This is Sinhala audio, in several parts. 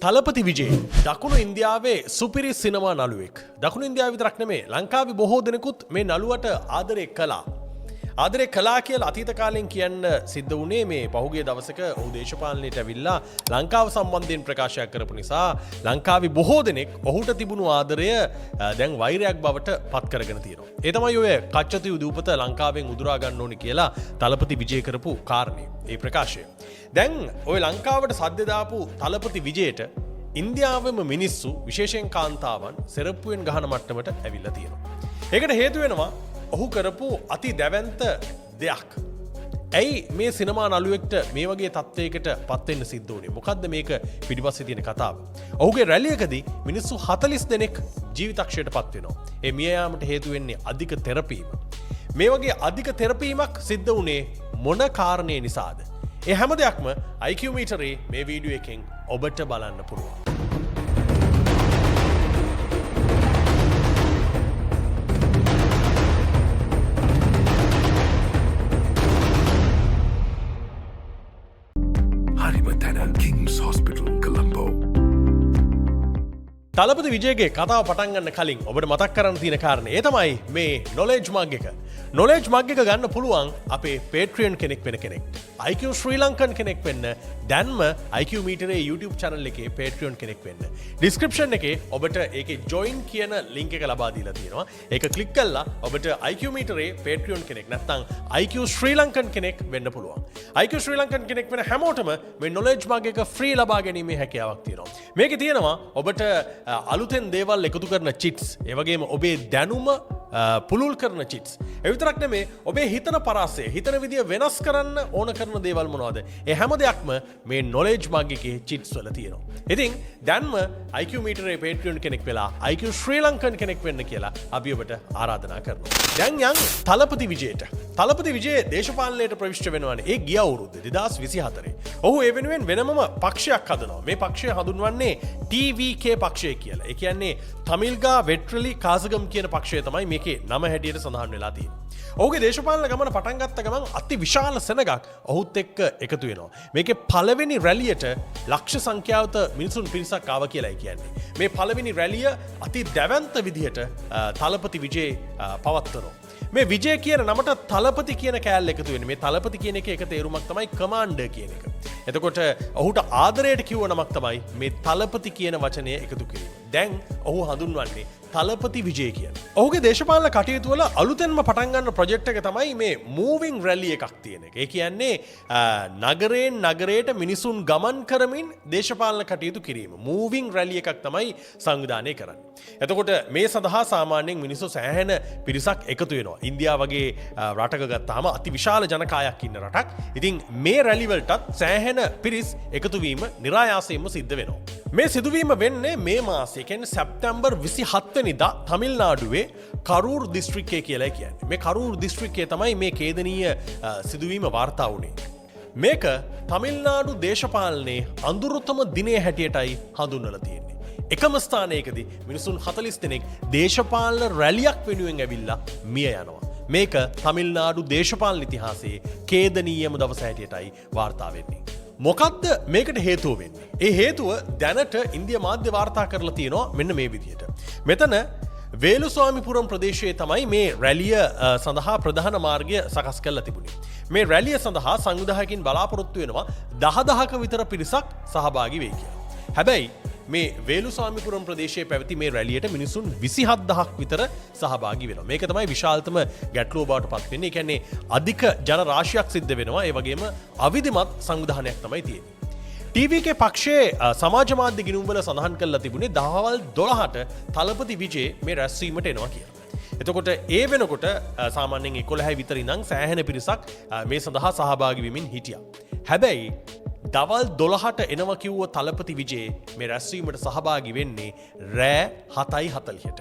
තලපති විජේ දකුණු ඉන්දියාවේ සුපිරි සිනමා නළුවෙක්. දකුණු ඉන්දියාව විතරක් නෙමේ ලංකාවේ බොහෝ දෙනෙකුත් මේ නළුවට ආදරය කළා. ආදරය කළා කියලා අතීත කාලෙන් කියන්න සිද්ධ වුණේ මේ පහුගිය දවසක ඔහු දේශපාලනයට ඇවිල්ලා ලංකාව සම්බන්ධයෙන් ප්‍රකාශයක් කරපු නිසා ලංකාවේ බොහෝ දෙනෙක් ඔහුට තිබුණු ආදරය දැන් වෛරයක් බවට පත් කරගෙන තියෙනවා. ඒ තමයි ඔය කච්චතු උදූපත ලංකාවෙන් උදුරා ගන්න ඕනි කියලා තලපති විජේ කරපු කාරණේ. ඒ ප්‍රකාශය. දැන් ඔය ලංකාවට සද්ද දාපු තලපති විජේට ඉන්දියාවෙම මිනිස්සු විශේෂයෙන් කාන්තාවන් සෙරප්පුවෙන් ගහන මට්ටමට ඇවිල්ලා තියෙනවා. ඒකට හේතු වෙනවා ඔහු කරපු අති දැවැන්ත දෙයක්. ඇයි මේ සිනමා නළුවෙක්ට මේ වගේ තත්ත්වයකට පත් වෙන්න සිද්ධ වුණේ? මොකද්ද මේක පිටිපස්සේ තියෙන කතාව? ඔහුගේ රැලියකදී මිනිස්සු 40 දෙනෙක් ජීවිතක්ෂයට පත් වෙනවා. ඒ මිය යාමට හේතු වෙන්නේ අධික තෙරපීම. මේ වගේ අධික තෙරපීමක් සිද්ධ වුණේ මොන කාරණේ නිසාද? ඒ හැම දෙයක්ම IQ මීටරේ මේ වීඩියෝ එකෙන් ඔබට බලන්න පුළුවන්. King's Hospital, Colombo. තලපති විජේගේ කතාව පටන් ගන්න කලින් ඔබට මතක් කරන්න තියෙන කාරණේ ඒ තමයි මේ knowledge mug එක. knowledge mug එක ගන්න පුළුවන් අපේ Patreon කෙනෙක් වෙන කෙනෙක්. IQ ශ්‍රී ලංකන් කෙනෙක් වෙන්න දැන්ම IQ මීටරේ YouTube channel එකේ Patreon කෙනෙක් වෙන්න. description එකේ ඔබට ඒකේ join කියන link එක ලබා දීලා තියෙනවා. ඒක click කළා ඔබට IQ මීටරේ Patreon කෙනෙක් නැත්නම් IQ ශ්‍රී ලංකන් කෙනෙක් වෙන්න පුළුවන්. IQ ශ්‍රී ලංකන් කෙනෙක් වෙන හැමෝටම මේ knowledge mug එක free ලබා ගැනීමේ හැකියාවක් තියෙනවා. මේකේ තියෙනවා ඔබට අලුතෙන් දේවල් එකතු කරන චිට්ස්, ඒ වගේම ඔබේ දැනුම පුළුල් කරන චිට්ස්. ඒ විතරක් නෙමේ ඔබේ හිතන පරාසය, හිතන විදිය වෙනස් කරන්න ඕන කරන දේවල් මොනවද? ඒ හැම දෙයක්ම මේ knowledge mug එකේ චිට්ස් වල තියෙනවා. ඉතින් දැන්ම IQ මීටරේ Patreon කෙනෙක් වෙලා IQ ශ්‍රී ලංකන් කෙනෙක් වෙන්න කියලා අපි ඔබට ආරාධනා කරනවා. දැන් යන් තලපති විජේට. තලපති විජේ දේශපාලනයට ප්‍රවිෂ්ඨ වෙනවානේ ඒ ගිය අවුරුද්ද 2024. ඔහු ඒ වෙනුවෙන් වෙනමම පක්ෂයක් හදනවා. මේ පක්ෂය හඳුන්වන්නේ TVK පක්ෂය කියලා. ඒ කියන්නේ තමිල්ගා වෙට්‍රලි කාසගම් කියන පක්ෂය තමයි මේකේ නම හැටියට සඳහන් වෙලා තියෙන්නේ. ඔහුගේ දේශපාලන ගමන පටන් ගත්ත ගමන් අති විශාල සෙනගක් ඔහුත් එක්ක එකතු වෙනවා. මේකේ පළවෙනි රැලියට ලක්ෂ සංඛ්‍යාවත මිනිසුන් පිරිසක් ආවා කියලායි කියන්නේ. මේ පළවෙනි රැලිය අති දැවැන්ත විදිහට තලපති විජේ පවත්වනවා. මේ විජේ කියන නමට තලපති කියන කෑල්ල එකතු වෙන්නේ. මේ තලපති කියන එක තේරුමක් තමයි කමාන්ඩර් කියන එක. එතකොට ඔහුට ආදරයට කිව්ව නමක් තමයි මේ තලපති කියන වචනය එකතු කිරීම. දැන් ඔහු හඳුන්වන්නේ තලපති විජේ කියන. ඔහුගේ දේශපාලන කටයුතු වල අලුතෙන්ම පටන් ගන්න ප්‍රොජෙක්ට් එක තමයි මේ මූවිං රැලි එකක් තියෙන එක. ඒ කියන්නේ නගරයෙන් නගරයට මිනිසුන් ගමන් කරමින් දේශපාලන කටයුතු කිරීම. මූවිං රැලි එකක් තමයි සංවිධානය කරන්නේ. එතකොට මේ සඳහා සාමාන්‍යයෙන් මිනිස්සු සෑහෙන පිරිසක් එකතු වෙනවා. ඉන්දියාව වගේ රටක ගත්තාම අති විශාල ජනකායක් ඉන්න රටක්. ඉතින් මේ රැලි වලටත් සෑහෙන පිරිස් එකතු වීම નિરાයාසයෙන්ම සිද්ධ වෙනවා. මේ සිදුවීම වෙන්නේ මේ මාසයේ කියන්නේ සැප්තැම්බර් 27 වෙනිදා තමිල්නාඩුවේ කරූර් දිස්ත්‍රික්කය කියලා කියන්නේ. මේ කරූර් දිස්ත්‍රික්කයේ තමයි මේ ඛේදනීය සිදුවීම වාර්තා වුණේ. මේක තමිල්නාඩු දේශපාලනයේ අඳුරුතම දිනය හැටියටයි හඳුන්වලා තියෙන්නේ. එකම ස්ථානයකදී මිනිසුන් 40 දෙනෙක් දේශපාලන රැලියක් වෙනුවෙන් ඇවිල්ලා මිය යනවා. මේක තමිල්නාඩු දේශපාලන ඉතිහාසයේ ඛේදනීයම දවස හැටියටයි වාර්තා වෙන්නේ. මොකක්ද මේකට හේතුව වෙන්නේ? ඒ හේතුව දැනට ඉන්දියා මාධ්‍ය වාර්තා කරලා තියෙනවා මෙන්න මේ විදිහට. මෙතන වේලුස්වාමිපුරම් ප්‍රදේශයේ තමයි මේ රැලිය සඳහා ප්‍රධාන මාර්ගය සකස් කරලා තිබුණේ. මේ රැලිය සඳහා සංවිධායකින් බලාපොරොත්තු වෙනවා 10,000ක විතර පිරිසක් සහභාගී වෙයි කියලා. හැබැයි මේ වේලුස්වාමිපුරම් ප්‍රදේශයේ පැවති මේ රැලියට මිනිසුන් 27,000ක් විතර සහභාගී වෙනවා. මේක තමයි විශාලතම ගැටලුව බවට පත් වෙන්නේ. ඒ කියන්නේ අධික ජන රාශියක් සිද්ධ වෙනවා. ඒ වගේම අවිධිමත් සංවිධානයක් තමයි තියෙන්නේ. TVK පක්ෂයේ සමාජ මාධ්‍ය ගිණුම්වල සඳහන් කරලා තිබුණේ දහවල් 12ට තලපති විජේ මේ රැස්වීමට එනවා කියලා. එතකොට ඒ වෙනකොට සාමාන්‍යයෙන් 11 විතර ඉඳන් සෑහෙන පිරිසක් මේ සඳහා සහභාගී වෙමින් හිටියා. හැබැයි දවල් 12ට එනවා කිව්ව තලපති විජේ මේ රැස්වීමට සහභාගී වෙන්නේ රෑ 7:40ට.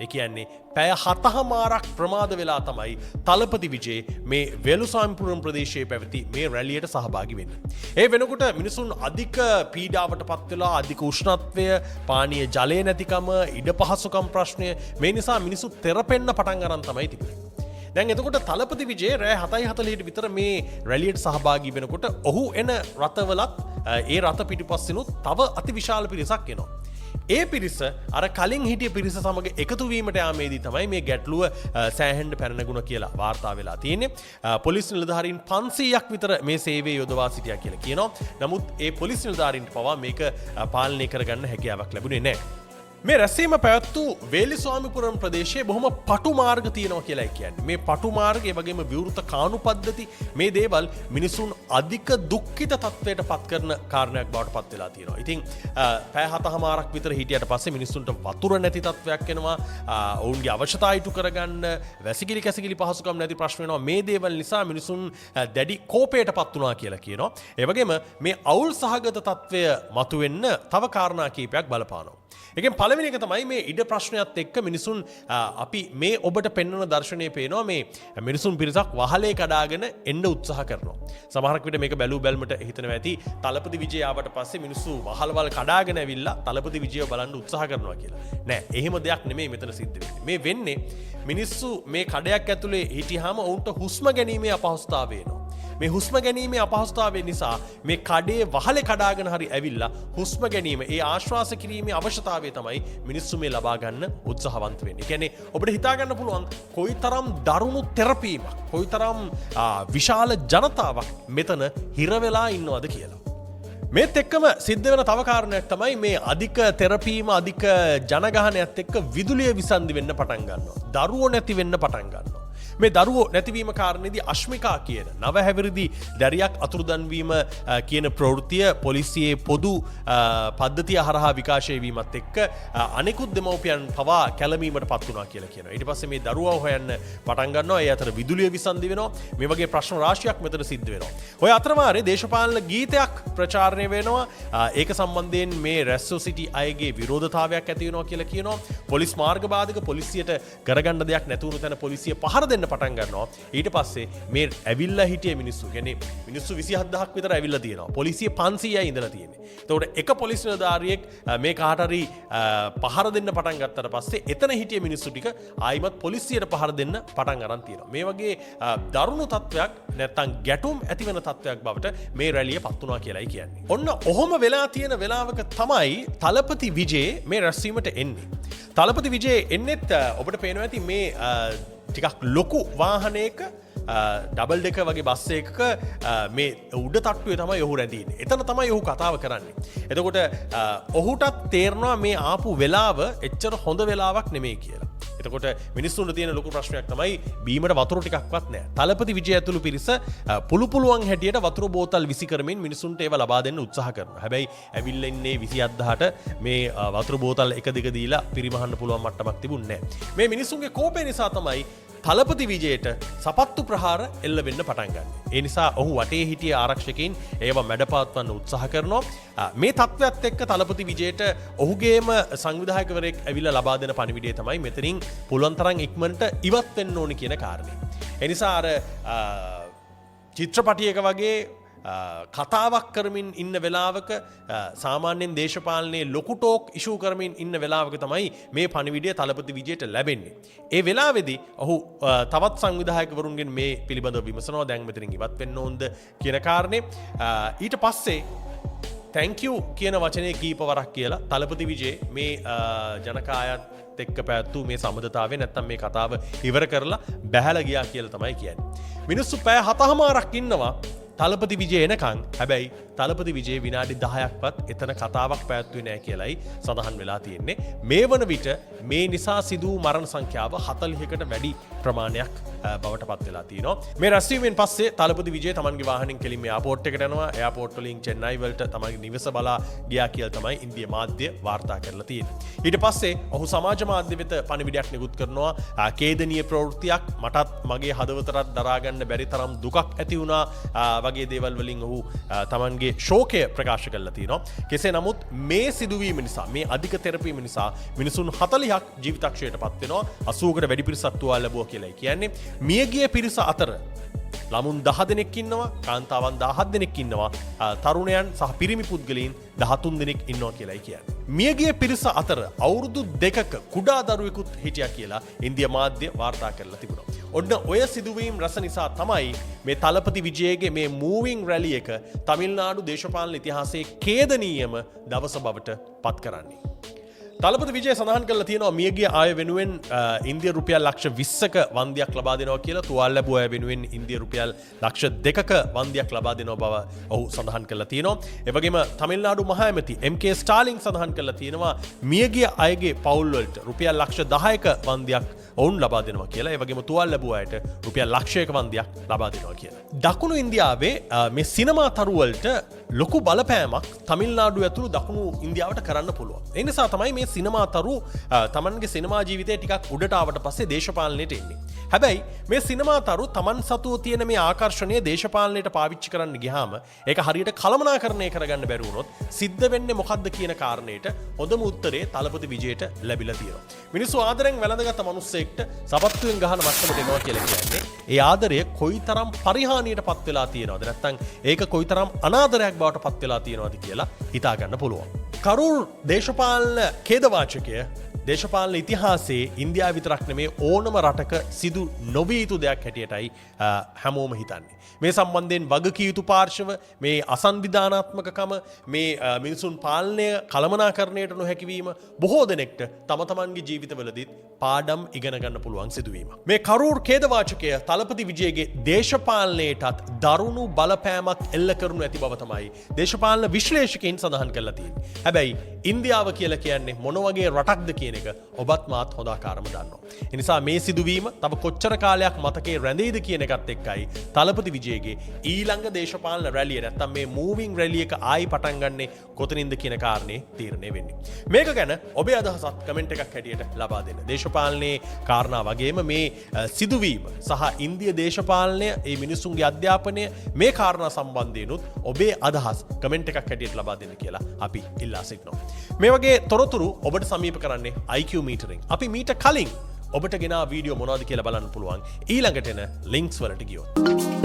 ඒ කියන්නේ පැය 7:00මාරක් ප්‍රමාද වෙලා තමයි තලපති විජේ මේ වේලුස්වාමිපුරම් ප්‍රදේශයේ පැවති මේ රැලියට සහභාගී වෙන්නේ. ඒ වෙනකොට මිනිසුන් අධික පීඩාවට පත් වෙලා අධික උෂ්ණත්වය, පානීය ජලය නැතිකම, ඉඩ පහසුකම් ප්‍රශ්නය මේ නිසා මිනිසු තෙරපෙන්න පටන් ගන්න තමයි තිබුණේ. දැන් එතකොට තලපති විජේ රෑ 7:40ට විතර මේ රැලියට සහභාගී වෙනකොට ඔහු එන රථවලත් ඒ රථ පිටිපස්සිනුත් තව අතිවිශාල පිරිසක් එනවා. ඒ පිරිස අර කලින් හිටිය පිරිස සමග එකතු වීමට යාමේදී තමයි මේ ගැටලුව සෑහෙන්න පැනනගුණ කියලා වාර්තා වෙලා තියෙන්නේ. පොලිස් නිලධාරීන් 500ක් විතර මේ සේවයේ යොදවා සිටියා කියලා කියනවා. නමුත් ඒ පොලිස් නිලධාරීන්ට පවා මේක පාලනය කරගන්න හැකියාවක් ලැබුණේ නැහැ. මේ රැස්වීම පැවැත්වූ වේලිස්වාමිපුරම් ප්‍රදේශයේ බොහොම පටු මාර්ග තියෙනවා කියලා කියන්නේ. මේ පටු මාර්ග ඒ වගේම විවෘත කාණු පද්ධති මේ දේවල් මිනිසුන් අධික දුක්ඛිත තත්වයට පත් කරන කාරණයක් බවට පත් වෙලා තියෙනවා. ඉතින් පැය 7:00මාරක් විතර හිටියට පස්සේ මිනිසුන්ට වතුර නැති තත්වයක් එනවා. ඔවුන්ගේ අවශ්‍යතා ඉටු කරගන්න වැසිකිලි කැසිකිලි පහසුකම් නැති ප්‍රශ්න වෙනවා. මේ දේවල් නිසා මිනිසුන් දැඩි කෝපයට පත් වුණා කියලා කියනවා. ඒ වගේම මේ අවුල් සහගත තත්වය මතුවෙන්න තව කාරණා කීපයක් බලපානවා. එකෙන් පළවෙනි එක තමයි මේ ඉඩ ප්‍රශ්නයත් එක්ක මිනිසුන් අපි මේ ඔබට පෙන්වන දර්ශනය පේනවා මේ මිනිසුන් පිරිසක් වහලේ කඩාගෙන එන්න උත්සාහ කරනවා. සමහරක් විට මේක බැලූ බැලමට හිතනවා ඇති තලපති විජය ආවට පස්සේ මිනිස්සු වහල්වල් කඩාගෙන ඇවිල්ලා තලපති විජයව බලන්න උත්සාහ කරනවා කියලා. නෑ, එහෙම දෙයක් නෙමෙයි මෙතන සිද්ධ වෙන්නේ. මේ වෙන්නේ මිනිස්සු මේ කඩයක් ඇතුලේ හිටියාම ඔවුන්ට හුස්ම ගැනීමේ අපහසුතාවය එනවා. මේ හුස්ම ගැනීමේ අපහසුතාවය නිසා මේ කඩේ වහලේ කඩාගෙන හරි ඇවිල්ලා හුස්ම ගැනීම ඒ ආශ්වාස කිරීමේ අවශ්‍යතාවය තමයි මිනිස්සු මේ ලබා ගන්න උත්සාහවන්ත වෙන්නේ. ඒ කියන්නේ ඔබට හිතා ගන්න පුළුවන් කොයිතරම් දරුණු තෙරපීමක්, කොයිතරම් විශාල ජනතාවක් මෙතන හිර වෙලා ඉන්නවද කියලා. මේත් එක්කම සිද්ධ වෙන තව කාරණයක් තමයි මේ අධික තෙරපීම, අධික ජනගහනයත් එක්ක විදුලිය විසන්ධි වෙන්න පටන් ගන්නවා. දරුවෝ නැති වෙන්න පටන් ගන්නවා. මේ දරුවෝ නැතිවීම කාරණේදී අශ්මිකා කියන නව හැවිරිදි දැරියක් අතුරුදන් වීම කියන ප්‍රවෘත්තිය පොලිසියේ පොදු පද්ධතිය හරහා විකාශය වීමත් එක්ක අනෙකුත් දෙමව්පියන් පවා කැළඹීමට පත් වුණා කියලා කියනවා. ඊට පස්සේ මේ දරුවව හොයන්න පටන් ගන්නවා. ඒ අතර විදුලිය විසන්ධි වෙනවා. මේ වගේ ප්‍රශ්න රාශියක් මෙතන සිද්ධ වෙනවා. ඔය අතරමාරේ දේශපාලන ගීතයක් ප්‍රචාරණය වෙනවා. ඒක සම්බන්ධයෙන් මේ රැස්ව සිටි අයගේ විරෝධතාවයක් ඇති වෙනවා කියලා කියනවා. පොලිස් මාර්ග බාධක පොලිසියට කරගන්න දෙයක් නැති වුණු තැන පොලිසිය පහර දෙන්න පටන් ගන්නවා. ඊට පස්සේ මේ ඇවිල්ලා හිටිය මිනිස්සු කියන්නේ මිනිස්සු 27000ක් විතර ඇවිල්ලා තියෙනවා. පොලිසිය 500යි ඉඳලා තියෙන්නේ. එතකොට එක පොලිස් නිලධාරියෙක් මේ කාට හරි පහර දෙන්න පටන් ගත්තට පස්සේ එතන හිටිය මිනිස්සු ටික ආයිමත් පොලිසියට පහර දෙන්න පටන් අරන් තියෙනවා. මේ වගේ දරුණු තත්වයක් නැත්තම් ගැටුම් ඇති වෙන තත්වයක් බවට මේ රැළිය පත් වුණා කියලායි කියන්නේ. ඔන්න ඔහොම වෙලා තියෙන වෙලාවක තමයි තලපති විජේ මේ රැස්වීමට එන්නේ. තලපති විජේ එන්නෙත් ඔබට පේනවා ඇති මේ ටිකක් ලොකු වාහනයක ඩබල් දෙක වගේ බස් එකක මේ උඩ තට්ටුවේ තමයි ඔහු රැඳින්නේ. එතන තමයි ඔහු කතාව කරන්නේ. එතකොට ඔහුටත් තේරෙනවා මේ ආපු වෙලාව එච්චර හොඳ වෙලාවක් නෙමෙයි කියලා. එතකොට මිනිස්සුන්ට තියෙන ලොකු ප්‍රශ්නයක් තමයි බීමට වතුර ටිකක්වත් නැහැ. තලපති විජය ඇතුළු පිරිස පුළුවන් හැටියට වතුර බෝතල් විසි කරමින් මිනිස්සුන්ට ඒව ලබා දෙන්න උත්සාහ කරනවා. හැබැයි ඇවිල්ලා ඉන්නේ 27000ට මේ වතුර බෝතල් එක දෙක දීලා පිරිමහන්න පුළුවන් මට්ටමක් තිබුණේ නැහැ. මේ මිනිස්සුන්ගේ කෝපය නිසා තමයි තලපති විජයට සපත්තු ප්‍රහාර එල්ල වෙන්න පටන් ගන්න. ඒ නිසා ඔහු වටේ හිටිය ආරක්ෂකයින් ඒවා මැඩපවත්වන්න උත්සාහ කරනවා. මේ තත්ත්වයත් එක්ක තලපති විජයට ඔහුගේම සංවිධායකවරයෙක් ඇවිල්ලා ලබා දෙන පණිවිඩය තමයි මෙතනින් පුළුවන් තරම් ඉක්මනට ඉවත් වෙන්න ඕනේ කියන කාරණේ. ඒ නිසා අර චිත්‍රපටියක වගේ කතාවක් කරමින් ඉන්න වෙලාවක සාමාන්‍යයෙන් දේශපාලනයේ ලොකු ටෝක් ඉෂූ කරමින් ඉන්න වෙලාවක තමයි මේ පණිවිඩය තලපති විජයට ලැබෙන්නේ. ඒ වෙලාවේදී ඔහු තවත් සංවිධායකවරුන්ගෙන් මේ පිළිබඳව විමසනවා දැන් මෙතනින් ඉවත් වෙන්න ඕනද කියන කාරණේ. ඊට පස්සේ thank you කියන වචනේ කීපවරක් කියලා තලපති විජේ මේ ජනකායත් එක්ක පැවැත්වූ මේ සම්බන්ධතාවය නැත්තම් මේ කතාව ඉවර කරලා බැහැලා ගියා කියලා තමයි කියන්නේ. මිනිස්සු පැය 7:00මාරක් ඉන්නවා තලපති විජය එනකං. හැබැයි තලපති විජය විනාඩි 10ක්වත් එතන කතාවක් පැවැත්වුවේ නැහැ කියලායි සඳහන් වෙලා තියෙන්නේ. මේ වන විට මේ නිසා සිදු වූ මරණ සංඛ්‍යාව 40කට වැඩි ප්‍රමාණයක් බවට පත් වෙලා තියෙනවා. මේ රැස්වීමෙන් පස්සේ තලපති විජය තමන්ගේ වාහනෙන් කෙලින්ම එයාපෝට් එකට යනවා. එයාපෝට් වලින් චෙන්නයි වලට තමන්ගේ නිවස බලා ගියා කියලා තමයි ඉන්දිය මාධ්‍ය වාර්තා කරලා තියෙන්නේ. ඊට පස්සේ ඔහු සමාජ මාධ්‍ය වෙත පණිවිඩයක් නිකුත් කරනවා. ඛේදනීය ප්‍රවෘත්තියක් මටත් මගේ හදවතටත් දරා ගන්න බැරි තරම් දුකක් ඇති වුණා වගේ දේවල් වලින් ඔහු තමන්ගේ ශෝකය ප්‍රකාශ කරලා තියෙනවා. කෙසේ නමුත් මේ සිදුවීම නිසා මේ අධික තෙරපීම නිසා මිනිසුන් 40ක් ජීවිතක්ෂයට පත් වෙනවා. 80කට වැඩි පිරිසක් තුවාල ලැබුවා කියලායි කියන්නේ. මියගිය පිරිස අතර ළමුන් 10 දෙනෙක් ඉන්නවා, කාන්තාවන් 17 දෙනෙක් ඉන්නවා, තරුණයන් සහ පිරිමි පුද්ගලයන් 13 දෙනෙක් ඉන්නවා කියලායි කියන්නේ. මියගිය පිරිස අතර අවුරුදු 2ක කුඩා දරුවෙකුත් හිටියා කියලා ඉන්දියා මාධ්‍ය වාර්තා කරලා තිබුණා. ඔන්න ඔය සිදුවීම් රස නිසා තමයි මේ තලපති විජයගේ මේ මූවිං රැලි එක තමිල්නාඩු දේශපාලන ඉතිහාසයේ ඛේදනීයම දවස බවට පත් කරන්නේ. තලපති විජය සඳහන් කරලා තියෙනවා මියගිය අය වෙනුවෙන් ඉන්දිය රුපියල් ලක්ෂ 20ක වන්දියක් ලබා දෙනවා කියලා. තුවාල ලැබුව අය වෙනුවෙන් ඉන්දිය රුපියල් ලක්ෂ 2ක වන්දියක් ලබා දෙනවා බව ඔහු සඳහන් කරලා තියෙනවා. ඒ වගේම තමිල්නාඩු මහ ඇමති MK ස්ටාලින් සඳහන් කරලා තියෙනවා මියගිය අයගේ පවුල් වලට රුපියල් ලක්ෂ 10ක වන්දියක් ඔවුන් ලබා දෙනවා කියලා. ඒ වගේම තුවාල ලැබුව අයට රුපියල් ලක්ෂයක වන්දියක් ලබා දෙනවා කියලා. දකුණු ඉන්දියාවේ මේ සිනමා තරු වලට ලොකු බලපෑමක් තමිල්නාඩු ඇතුළු දකුණු ඉන්දියාවට කරන්න පුළුවන්. ඒ නිසා තමයි මේ සිනමා තරු තමන්ගේ සිනමා ජීවිතය ටිකක් උඩට ආවට පස්සේ දේශපාලනයට එන්නේ. හැබැයි මේ සිනමා තරු තමන් සතුව තියෙන මේ ආකර්ෂණය දේශපාලනයට පාවිච්චි කරන්න ගියාම ඒක හරියට කළමනාකරණය කරගන්න බැරි වුණොත් සිද්ධ වෙන්නේ මොකද්ද කියන කාරණේට හොඳම උත්තරේ තලපති විජයට ලැබිලා තියෙනවා. මිනිස්සු ආදරෙන් වැළඳගත් මිනිස්සෙක්ට සපත්තුවෙන් ගහන මට්ටමට එනවා කියලා කියන්නේ ඒ ආදරය කොයිතරම් පරිහානියට පත් වෙලා තියෙනවද නැත්නම් ඒක කොයිතරම් අනාදරයක් බවට පත් වෙලා තියෙනවද කියලා හිතා ගන්න පුළුවන්. කරූර් දේශපාලන ඛේදවාචකය දේශපාලන ඉතිහාසයේ ඉන්දියාව විතරක් නෙමේ ඕනම රටක සිදු නොවිය යුතු දෙයක් හැටියටයි හැමෝම හිතන්නේ. මේ සම්බන්ධයෙන් වගකිය යුතු පාර්ශව මේ අසංවිධානාත්මකකම මේ මිනිසුන් පාලනය කළමනාකරණයට නොහැකිවීම බොහෝ දෙනෙක්ට තම තමන්ගේ ජීවිතවලදීත් පාඩම් ඉගෙන ගන්න පුළුවන් සිදුවීම. මේ කරූර් ඛේදවාචකය තලපති විජයගේ දේශපාලනයටත් දරුණු බලපෑමක් එල්ල කරනු ඇති බව තමයි දේශපාලන විශ්ලේෂකයින් සඳහන් කරලා තියෙන්නේ. හැබැයි ඉන්දියාව කියලා කියන්නේ මොන වගේ රටක්ද කියන එක ඔබත් මාත් හොඳ ආකාරම දන්නවා. ඒ නිසා මේ සිදුවීම තව කොච්චර කාලයක් මතකේ රැඳෙයිද කියන එකත් එක්කයි තලපති විජයගේ ඊළඟ දේශපාලන රැලිය නැත්තම් මේ මූවිං රැලිය එක ආයි පටන් ගන්නෙ කොතනින්ද කියන කාරණේ තීරණය වෙන්නේ. මේක ගැන ඔබේ අදහසත් කමෙන්ට් එකක් හැටියට ලබා දෙන්න. දේශපාලනයේ කාරණා වගේම මේ සිදුවීම සහ ඉන්දිය දේශපාලනය ඒ මිනිසුන්ගේ අධ්‍යාපනය මේ කාරණා සම්බන්ධයෙන්ුත් ඔබේ අදහස් කමෙන්ට් එකක් හැටියට ලබා දෙන්න කියලා අපි ඉල්ලා සිටිනවා. මේ වගේ තොරතුරු ඔබට සමීප කරන්නේ IQ මීටරින්. අපි මීට කලින් ඔබට ගෙනා වීඩියෝ මොනවද කියලා බලන්න පුළුවන් ඊළඟට එන ලින්ක්ස් වලට ගියොත්.